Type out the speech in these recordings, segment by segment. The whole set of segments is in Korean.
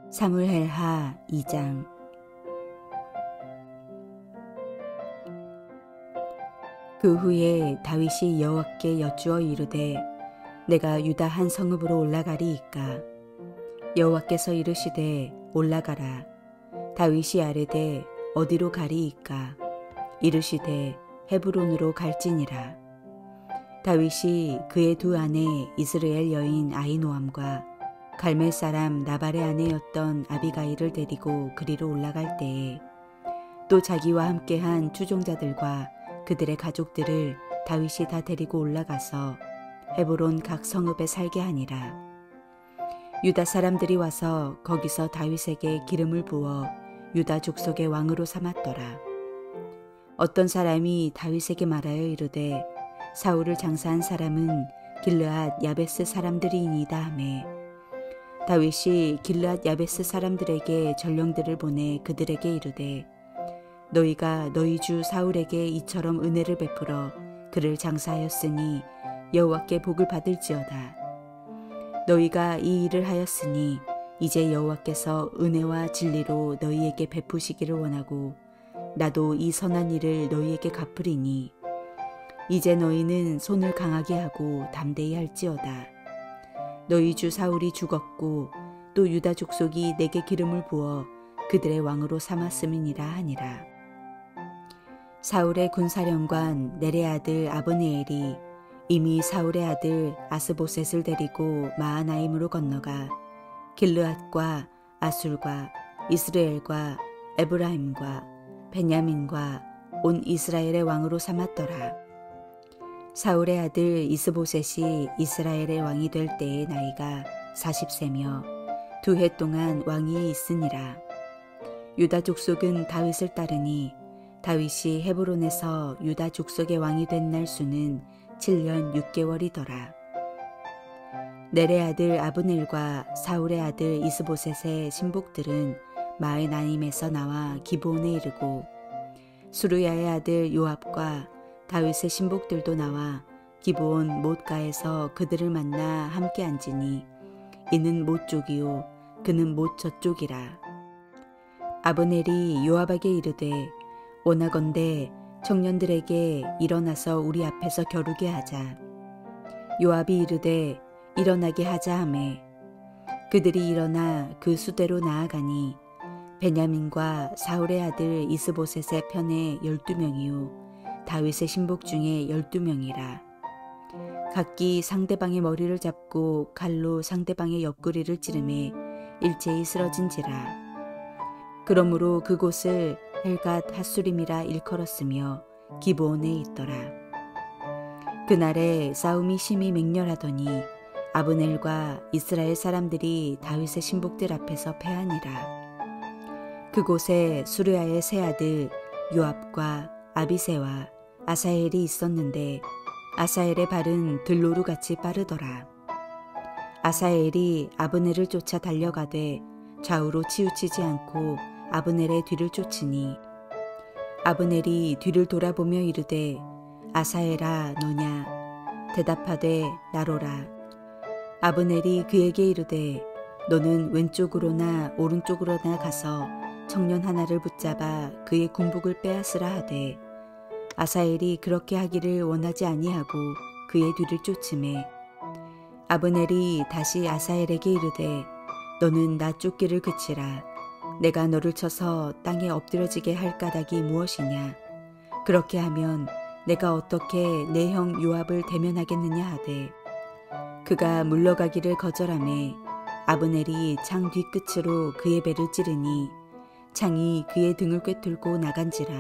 사무엘하 2장. 그 후에 다윗이 여호와께 여쭈어 이르되 내가 유다 한 성읍으로 올라가리이까. 여호와께서 이르시되 올라가라. 다윗이 아뢰되 어디로 가리이까. 이르시되 헤브론으로 갈지니라. 다윗이 그의 두 아내 이스라엘 여인 아히노암과 갈멜 사람 나발의 아내였던 아비가일을 데리고 그리로 올라갈 때에 또 자기와 함께한 추종자들과 그들의 가족들을 다윗이 다 데리고 올라가서 헤브론 각 성읍에 살게 하니라. 유다 사람들이 와서 거기서 다윗에게 기름을 부어 유다 족속의 왕으로 삼았더라. 어떤 사람이 다윗에게 말하여 이르되 사울을 장사한 사람은 길르앗 야베스 사람들이니이다 하매 다윗이 길르앗 야베스 사람들에게 전령들을 보내 그들에게 이르되 너희가 너희 주 사울에게 이처럼 은혜를 베풀어 그를 장사하였으니 여호와께 복을 받을지어다. 너희가 이 일을 하였으니 이제 여호와께서 은혜와 진리로 너희에게 베푸시기를 원하고 나도 이 선한 일을 너희에게 갚으리니 이제 너희는 손을 강하게 하고 담대히 할지어다. 너희 주 사울이 죽었고 또 유다 족속이 내게 기름을 부어 그들의 왕으로 삼았음이니라 하니라. 사울의 군사령관 넬의 아들 아브네엘이 이미 사울의 아들 아스보셋을 데리고 마하나임으로 건너가 길르앗과 아술과 이스라엘과 에브라임과 베냐민과 온 이스라엘의 왕으로 삼았더라. 사울의 아들 이스보셋이 이스라엘의 왕이 될 때의 나이가 40세며 2해 동안 왕위에 있으니라. 유다 족속은 다윗을 따르니 다윗이 헤브론에서 유다 족속의 왕이 된 날 수는 7년 6개월이더라. 넬의 아들 아브넬과 사울의 아들 이스보셋의 신복들은 마하나임에서 나와 기브온에 이르고 수르야의 아들 요압과 다윗의 신복들도 나와 기브온 못가에서 그들을 만나 함께 앉으니 이는 못 쪽이요 그는 못 저쪽이라. 아브넬이 요압에게 이르되 원하건대 청년들에게 일어나서 우리 앞에서 겨루게 하자. 요압이 이르되 일어나게 하자 하매 그들이 일어나 그 수대로 나아가니 베냐민과 사울의 아들 이스보셋의 편에 12명이요 다윗의 신복 중에 12명이라. 각기 상대방의 머리를 잡고 칼로 상대방의 옆구리를 찌르매 일제히 쓰러진지라. 그러므로 그곳을 헬갓 핫수림이라 일컬었으며 기브온에 있더라. 그날에 싸움이 심히 맹렬하더니 아브넬과 이스라엘 사람들이 다윗의 신복들 앞에서 패하니라. 그곳에 수르야의 세 아들 요압과 아비새와 아사엘이 있었는데 아사엘의 발은 들노루같이 빠르더라. 아사엘이 아브넬을 쫓아 달려가되 좌우로 치우치지 않고 아브넬의 뒤를 쫓으니 아브넬이 뒤를 돌아보며 이르되 아사엘아 너냐. 대답하되 나로라. 아브넬이 그에게 이르되 너는 왼쪽으로나 오른쪽으로나 가서 청년 하나를 붙잡아 그의 군복을 빼앗으라 하되 아사엘이 그렇게 하기를 원하지 아니하고 그의 뒤를 쫓으매 아브넬이 다시 아사엘에게 이르되 너는 나 쫓기를 그치라. 내가 너를 쳐서 땅에 엎드려지게 할 까닭이 무엇이냐. 그렇게 하면 내가 어떻게 내 형 요압을 대면하겠느냐 하되 그가 물러가기를 거절하매 아브넬이 창 뒤끝으로 그의 배를 찌르니 창이 그의 등을 꿰뚫고 나간지라.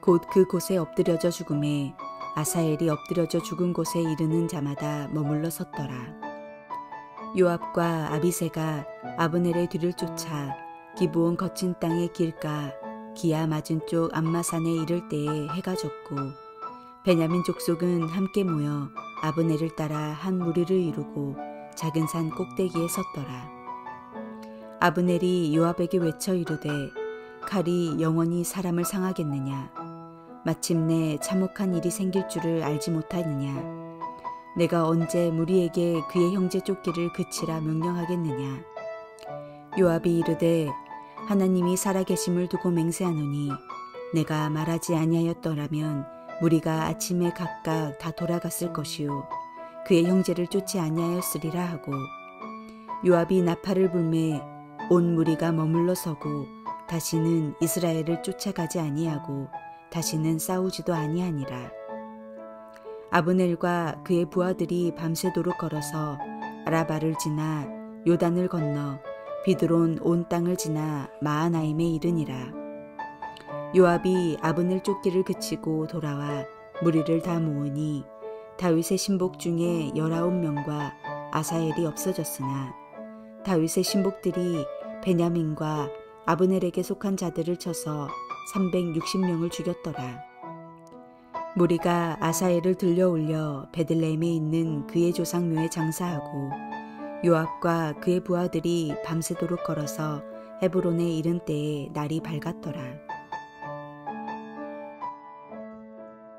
곧 그곳에 엎드려져 죽음에 아사엘이 엎드려져 죽은 곳에 이르는 자마다 머물러 섰더라. 요압과 아비새가 아브넬의 뒤를 쫓아 기브온 거친 땅의 길가 기아 맞은 쪽 암마산에 이를 때에 해가 졌고 베냐민 족속은 함께 모여 아브넬을 따라 한 무리를 이루고 작은 산 꼭대기에 섰더라. 아브넬이 요압에게 외쳐 이르되 칼이 영원히 사람을 상하겠느냐? 마침내 참혹한 일이 생길 줄을 알지 못하느냐? 내가 언제 무리에게 그의 형제 쫓기를 그치라 명령하겠느냐? 요압이 이르되 하나님이 살아계심을 두고 맹세하노니 내가 말하지 아니하였더라면 무리가 아침에 각각 다 돌아갔을 것이요 그의 형제를 쫓지 아니하였으리라 하고, 요압이 나팔을 불매 온 무리가 머물러 서고 다시는 이스라엘을 쫓아가지 아니하고 다시는 싸우지도 아니하니라. 아브넬과 그의 부하들이 밤새도록 걸어서 아라바를 지나 요단을 건너 비드론 온 땅을 지나 마하나임에 이르니라. 요압이 아브넬 쫓기를 그치고 돌아와 무리를 다 모으니 다윗의 신복 중에 19명과 아사엘이 없어졌으나 다윗의 신복들이 베냐민과 아브넬에게 속한 자들을 쳐서 360명을 죽였더라. 무리가 아사엘을 들려올려 베들레헴에 있는 그의 조상묘에 장사하고 요압과 그의 부하들이 밤새도록 걸어서 헤브론에 이른 때에 날이 밝았더라.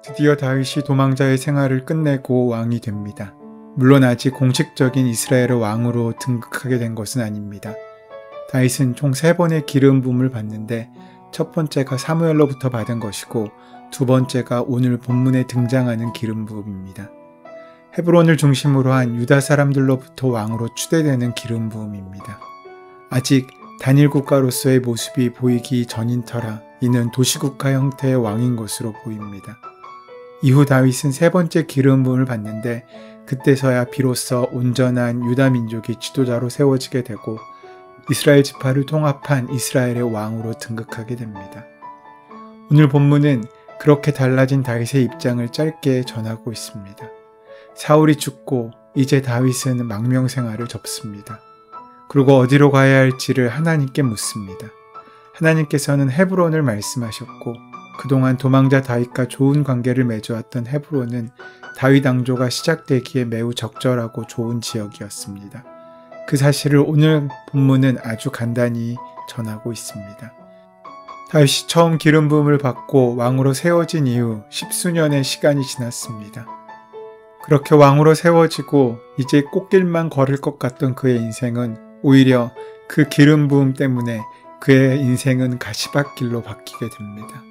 드디어 다윗이 도망자의 생활을 끝내고 왕이 됩니다. 물론 아직 공식적인 이스라엘의 왕으로 등극하게 된 것은 아닙니다. 다윗은 총 3번의 기름 부음을 받는데 첫 번째가 사무엘로부터 받은 것이고 두 번째가 오늘 본문에 등장하는 기름 부음입니다. 헤브론을 중심으로 한 유다 사람들로부터 왕으로 추대되는 기름 부음입니다. 아직 단일 국가로서의 모습이 보이기 전인 터라 이는 도시국가 형태의 왕인 것으로 보입니다. 이후 다윗은 3번째 기름 부음을 받는데 그때서야 비로소 온전한 유다 민족이 지도자로 세워지게 되고 이스라엘 지파를 통합한 이스라엘의 왕으로 등극하게 됩니다. 오늘 본문은 그렇게 달라진 다윗의 입장을 짧게 전하고 있습니다. 사울이 죽고 이제 다윗은 망명 생활을 접습니다. 그리고 어디로 가야 할지를 하나님께 묻습니다. 하나님께서는 헤브론을 말씀하셨고 그동안 도망자 다윗과 좋은 관계를 맺어왔던 헤브론은 다윗 왕조가 시작되기에 매우 적절하고 좋은 지역이었습니다. 그 사실을 오늘 본문은 아주 간단히 전하고 있습니다. 다윗이 처음 기름 부음을 받고 왕으로 세워진 이후 10수년의 시간이 지났습니다. 그렇게 왕으로 세워지고 이제 꽃길만 걸을 것 같던 그의 인생은 오히려 그 기름 부음 때문에 그의 인생은 가시밭길로 바뀌게 됩니다.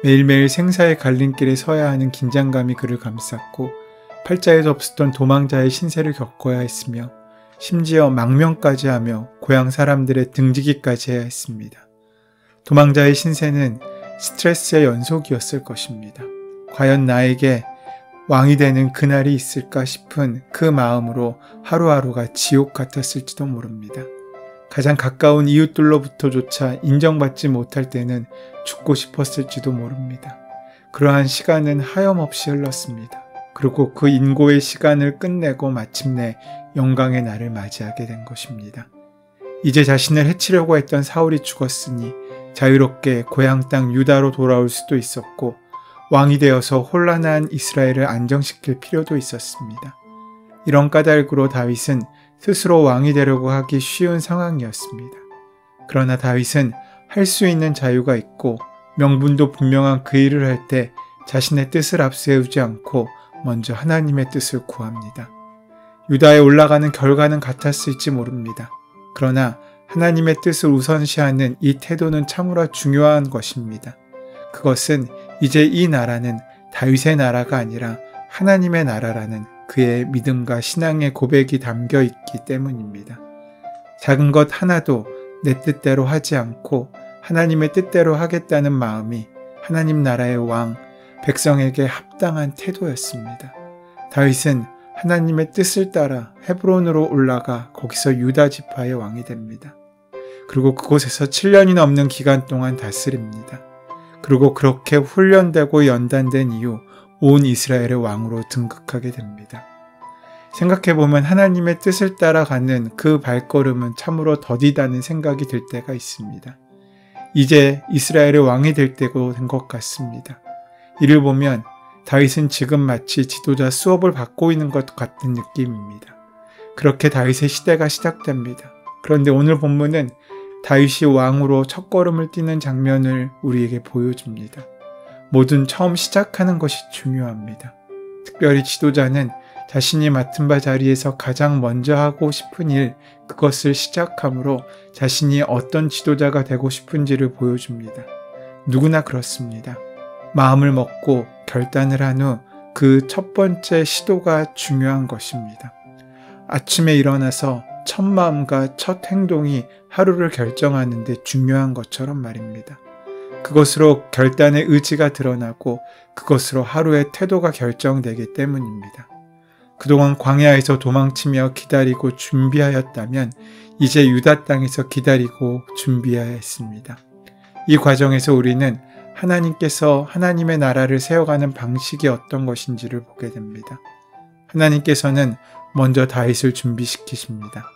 매일매일 생사의 갈림길에 서야 하는 긴장감이 그를 감쌌고 팔자에도 없었던 도망자의 신세를 겪어야 했으며 심지어 망명까지 하며 고향 사람들의 등지기까지 해야 했습니다. 도망자의 신세는 스트레스의 연속이었을 것입니다. 과연 나에게 왕이 되는 그날이 있을까 싶은 그 마음으로 하루하루가 지옥 같았을지도 모릅니다. 가장 가까운 이웃들로부터조차 인정받지 못할 때는 죽고 싶었을지도 모릅니다. 그러한 시간은 하염없이 흘렀습니다. 그리고 그 인고의 시간을 끝내고 마침내 영광의 날을 맞이하게 된 것입니다. 이제 자신을 해치려고 했던 사울이 죽었으니 자유롭게 고향 땅 유다로 돌아올 수도 있었고 왕이 되어서 혼란한 이스라엘을 안정시킬 필요도 있었습니다. 이런 까닭으로 다윗은 스스로 왕이 되려고 하기 쉬운 상황이었습니다. 그러나 다윗은 할 수 있는 자유가 있고 명분도 분명한 그 일을 할 때 자신의 뜻을 앞세우지 않고 먼저 하나님의 뜻을 구합니다. 유다에 올라가는 결과는 같았을지 모릅니다. 그러나 하나님의 뜻을 우선시하는 이 태도는 참으로 중요한 것입니다. 그것은 이제 이 나라는 다윗의 나라가 아니라 하나님의 나라라는 그의 믿음과 신앙의 고백이 담겨 있기 때문입니다. 작은 것 하나도 내 뜻대로 하지 않고 하나님의 뜻대로 하겠다는 마음이 하나님 나라의 왕, 백성에게 합당한 태도였습니다. 다윗은 하나님의 뜻을 따라 헤브론으로 올라가 거기서 유다 지파의 왕이 됩니다. 그리고 그곳에서 7년이 넘는 기간 동안 다스립니다. 그리고 그렇게 훈련되고 연단된 이후 온 이스라엘의 왕으로 등극하게 됩니다. 생각해보면 하나님의 뜻을 따라가는 그 발걸음은 참으로 더디다는 생각이 들 때가 있습니다. 이제 이스라엘의 왕이 될 때가 된 것 같습니다. 이를 보면 다윗은 지금 마치 지도자 수업을 받고 있는 것 같은 느낌입니다. 그렇게 다윗의 시대가 시작됩니다. 그런데 오늘 본문은 다윗이 왕으로 첫걸음을 띄는 장면을 우리에게 보여줍니다. 뭐든 처음 시작하는 것이 중요합니다. 특별히 지도자는 자신이 맡은 바 자리에서 가장 먼저 하고 싶은 일, 그것을 시작함으로 자신이 어떤 지도자가 되고 싶은지를 보여줍니다. 누구나 그렇습니다. 마음을 먹고 결단을 한 후 그 첫 번째 시도가 중요한 것입니다. 아침에 일어나서 첫 마음과 첫 행동이 하루를 결정하는 데 중요한 것처럼 말입니다. 그것으로 결단의 의지가 드러나고 그것으로 하루의 태도가 결정되기 때문입니다. 그동안 광야에서 도망치며 기다리고 준비하였다면 이제 유다 땅에서 기다리고 준비해야 했습니다. 이 과정에서 우리는 하나님께서 하나님의 나라를 세워가는 방식이 어떤 것인지를 보게 됩니다. 하나님께서는 먼저 다윗을 준비시키십니다.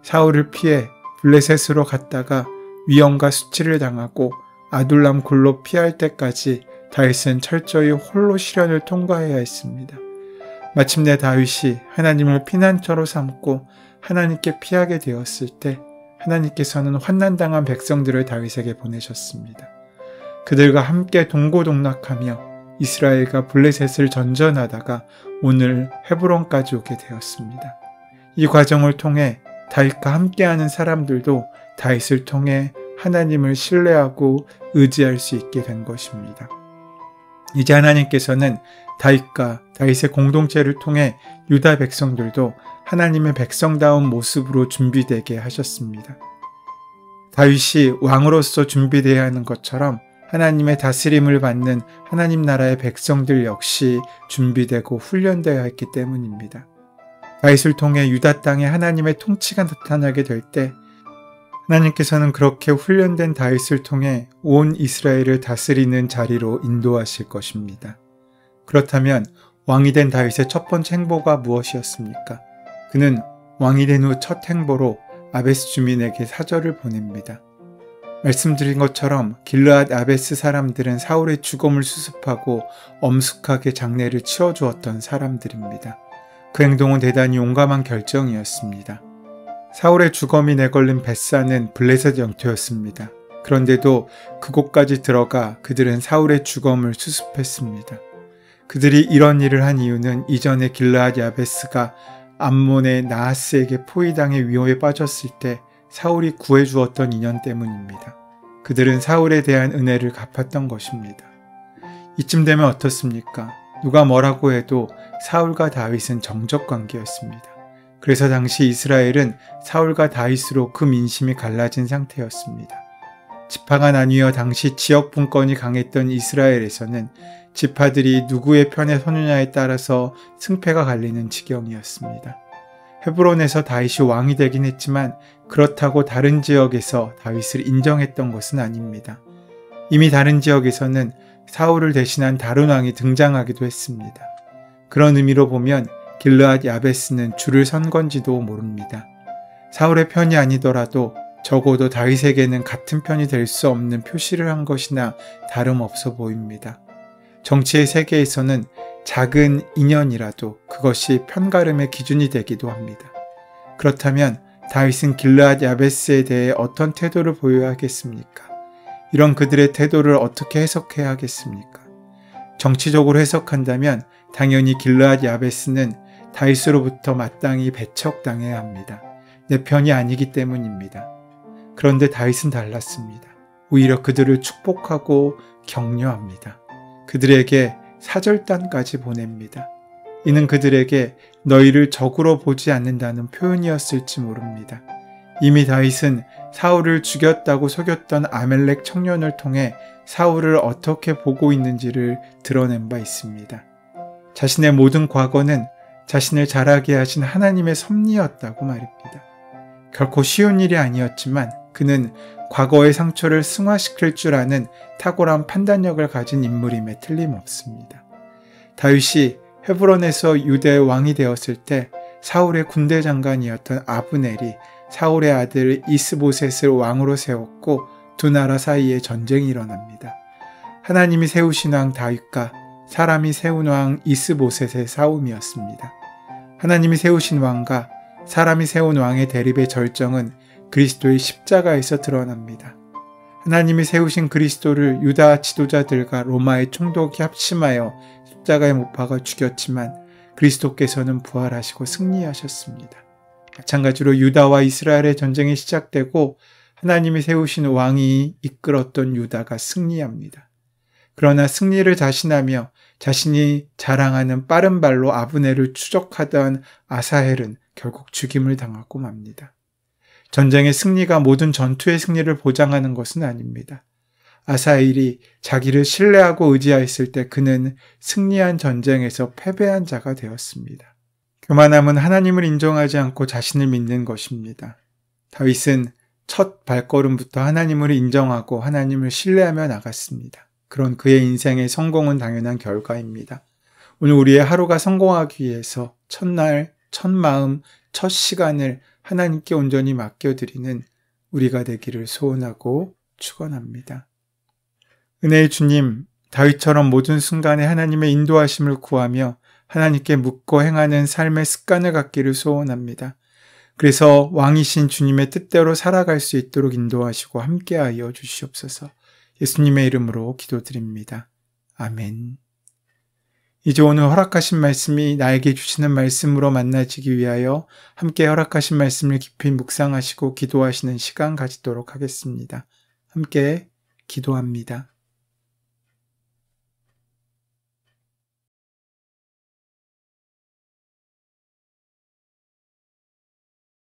사울을 피해 블레셋으로 갔다가 위험과 수치를 당하고 아둘람 굴로 피할 때까지 다윗은 철저히 홀로 시련을 통과해야 했습니다. 마침내 다윗이 하나님을 피난처로 삼고 하나님께 피하게 되었을 때 하나님께서는 환난당한 백성들을 다윗에게 보내셨습니다. 그들과 함께 동고동락하며 이스라엘과 블레셋을 전전하다가 오늘 헤브론까지 오게 되었습니다. 이 과정을 통해 다윗과 함께하는 사람들도 다윗을 통해 하나님을 신뢰하고 의지할 수 있게 된 것입니다. 이제 하나님께서는 다윗과 다윗의 공동체를 통해 유다 백성들도 하나님의 백성다운 모습으로 준비되게 하셨습니다. 다윗이 왕으로서 준비되어야 하는 것처럼 하나님의 다스림을 받는 하나님 나라의 백성들 역시 준비되고 훈련되어야 했기 때문입니다. 다윗을 통해 유다 땅에 하나님의 통치가 나타나게 될 때 하나님께서는 그렇게 훈련된 다윗을 통해 온 이스라엘을 다스리는 자리로 인도하실 것입니다. 그렇다면 왕이 된 다윗의 첫 번째 행보가 무엇이었습니까? 그는 왕이 된 후 첫 행보로 아베스 주민에게 사절을 보냅니다. 말씀드린 것처럼 길르앗 아베스 사람들은 사울의 죽음을 수습하고 엄숙하게 장례를 치러주었던 사람들입니다. 그 행동은 대단히 용감한 결정이었습니다. 사울의 주검이 내걸린 벳산은 블레셋 영토였습니다. 그런데도 그곳까지 들어가 그들은 사울의 주검을 수습했습니다. 그들이 이런 일을 한 이유는 이전에 길르앗 야베스가 암몬의 나하스에게 포위당해 위험에 빠졌을 때 사울이 구해주었던 인연 때문입니다. 그들은 사울에 대한 은혜를 갚았던 것입니다. 이쯤 되면 어떻습니까? 누가 뭐라고 해도 사울과 다윗은 정적 관계였습니다. 그래서 당시 이스라엘은 사울과 다윗으로 그 민심이 갈라진 상태였습니다. 지파가 나뉘어 당시 지역 분권이 강했던 이스라엘에서는 지파들이 누구의 편에 서느냐에 따라서 승패가 갈리는 지경이었습니다. 헤브론에서 다윗이 왕이 되긴 했지만 그렇다고 다른 지역에서 다윗을 인정했던 것은 아닙니다. 이미 다른 지역에서는 사울을 대신한 다른 왕이 등장하기도 했습니다. 그런 의미로 보면 길르앗 야베스는 줄을 선 건지도 모릅니다. 사울의 편이 아니더라도 적어도 다윗에게는 같은 편이 될 수 없는 표시를 한 것이나 다름없어 보입니다. 정치의 세계에서는 작은 인연이라도 그것이 편가름의 기준이 되기도 합니다. 그렇다면 다윗은 길르앗 야베스에 대해 어떤 태도를 보여야 하겠습니까? 이런 그들의 태도를 어떻게 해석해야 하겠습니까? 정치적으로 해석한다면 당연히 길르앗 야베스는 다윗으로부터 마땅히 배척당해야 합니다. 내 편이 아니기 때문입니다. 그런데 다윗은 달랐습니다. 오히려 그들을 축복하고 격려합니다. 그들에게 사절단까지 보냅니다. 이는 그들에게 너희를 적으로 보지 않는다는 표현이었을지 모릅니다. 이미 다윗은 사울을 죽였다고 속였던 아멜렉 청년을 통해 사울을 어떻게 보고 있는지를 드러낸 바 있습니다. 자신의 모든 과거는 자신을 자라게 하신 하나님의 섭리였다고 말입니다. 결코 쉬운 일이 아니었지만 그는 과거의 상처를 승화시킬 줄 아는 탁월한 판단력을 가진 인물임에 틀림없습니다. 다윗이 헤브론에서 유대의 왕이 되었을 때 사울의 군대 장관이었던 아브넬이 사울의 아들 이스보셋을 왕으로 세웠고 두 나라 사이에 전쟁이 일어납니다. 하나님이 세우신 왕 다윗과 사람이 세운 왕 이스보셋의 싸움이었습니다. 하나님이 세우신 왕과 사람이 세운 왕의 대립의 절정은 그리스도의 십자가에서 드러납니다. 하나님이 세우신 그리스도를 유다 지도자들과 로마의 총독이 합심하여 십자가에 못 박아 죽였지만 그리스도께서는 부활하시고 승리하셨습니다. 마찬가지로 유다와 이스라엘의 전쟁이 시작되고 하나님이 세우신 왕이 이끌었던 유다가 승리합니다. 그러나 승리를 자신하며 자신이 자랑하는 빠른 발로 아브넬을 추적하던 아사헬은 결국 죽임을 당하고 맙니다. 전쟁의 승리가 모든 전투의 승리를 보장하는 것은 아닙니다. 아사헬이 자기를 신뢰하고 의지하였을 때 그는 승리한 전쟁에서 패배한 자가 되었습니다. 교만함은 하나님을 인정하지 않고 자신을 믿는 것입니다. 다윗은 첫 발걸음부터 하나님을 인정하고 하나님을 신뢰하며 나갔습니다. 그런 그의 인생의 성공은 당연한 결과입니다. 오늘 우리의 하루가 성공하기 위해서 첫날, 첫 마음, 첫 시간을 하나님께 온전히 맡겨드리는 우리가 되기를 소원하고 축원합니다. 은혜의 주님, 다윗처럼 모든 순간에 하나님의 인도하심을 구하며 하나님께 묻고 행하는 삶의 습관을 갖기를 소원합니다. 그래서 왕이신 주님의 뜻대로 살아갈 수 있도록 인도하시고 함께하여 주시옵소서. 예수님의 이름으로 기도드립니다. 아멘. 이제 오늘 허락하신 말씀이 나에게 주시는 말씀으로 만나지기 위하여 함께 허락하신 말씀을 깊이 묵상하시고 기도하시는 시간 가지도록 하겠습니다. 함께 기도합니다.